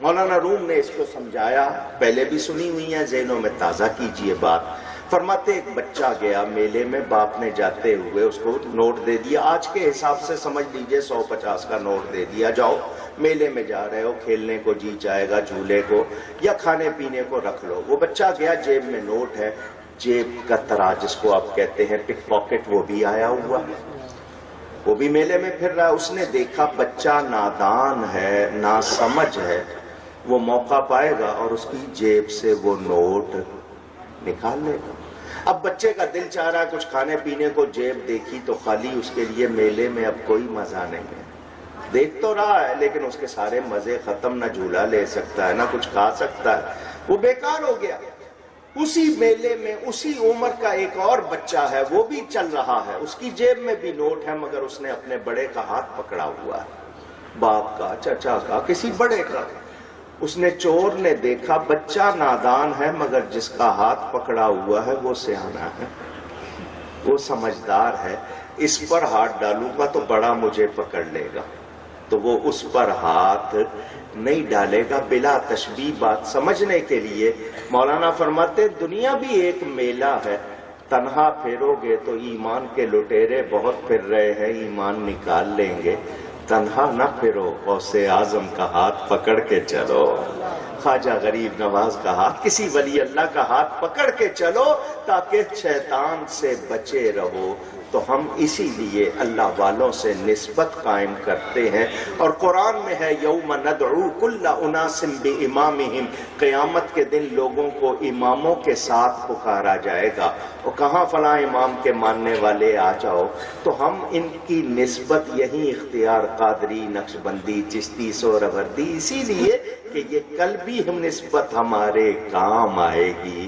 مولانا روم نے اس کو سمجھایا، پہلے بھی سنی ہوئی ہیں، ذہنوں میں تازہ کیجئے بات۔ فرماتے ایک بچہ گیا میلے میں، باپ نے جاتے ہوئے اس کو نوٹ دے دیا، آج کے حساب سے سمجھ لیجئے 150 کا نوٹ دے دیا، جاؤ میلے میں جا رہے ہو، کھیلنے کو جی چاہے گا، جھولے کو یا کھانے پینے کو رکھ لو۔ وہ بچہ گیا، جیب میں نوٹ ہے، جیب کا ترا جس کو آپ کہتے ہیں پک پاکٹ، وہ بھی آیا ہوا، وہ بھی میلے میں پھر رہا۔ اس نے دیکھا بچہ نادان ہے، ناسمجھ ہے، وہ موقع پائے گا اور اس کی جیب سے وہ نوٹ نکال لے گا۔ اب بچے کا دل چاہ رہا ہے کچھ کھانے پینے کو، جیب دیکھی تو خالی، اس کے لیے میلے میں اب کوئی مزہ نہیں ہے، دیکھ تو رہا ہے لیکن اس کے سارے مزے ختم، نہ جھولا لے سکتا ہے نہ کچھ کھا سکتا ہے، وہ بیکار ہو گیا۔ اسی میلے میں اسی عمر کا ایک اور بچہ ہے، وہ بھی چل رہا ہے، اس کی جیب میں بھی نوٹ ہے، مگر اس نے اپنے بڑے کا ہاتھ پکڑا ہوا ہے، باپ کا، چچا کا، کسی بڑے کا۔ اس نے چور نے دیکھا بچہ نادان ہے مگر جس کا ہاتھ پکڑا ہوا ہے وہ سیانا ہے، وہ سمجھدار ہے، اس پر ہاتھ ڈالوں گا تو بڑا مجھے پکڑ لے گا، تو وہ اس پر ہاتھ نہیں ڈالے گا۔ بلا تشبیہ بات سمجھنے کے لیے مولانا فرماتے دنیا بھی ایک میلہ ہے، تنہا پھرو گے تو ایمان کے لٹیرے بہت پھر رہے ہیں، ایمان نکال لیں گے، تنہا نہ پھرو، غوث اعظم کا ہاتھ پکڑ کے چلو، خواجہ غریب نواز کا ہاتھ، کسی ولی اللہ کا ہاتھ پکڑ کے چلو تاکہ شیطان سے بچے رہو۔ تو ہم اسی لیے اللہ والوں سے نسبت قائم کرتے ہیں، اور قرآن میں ہے یوم ندعو کل اناس بامامہم، قیامت کے دن لوگوں کو اماموں کے ساتھ پکارا جائے گا، اور کہاں فلاں امام کے ماننے والے آ جاؤ، تو ہم ان کی نسبت یہی اختیار قادری، نقشبندی، چشتی، سہروردی، اسی لیے کہ یہ کل بھی ہم نسبت ہمارے کام آئے گی۔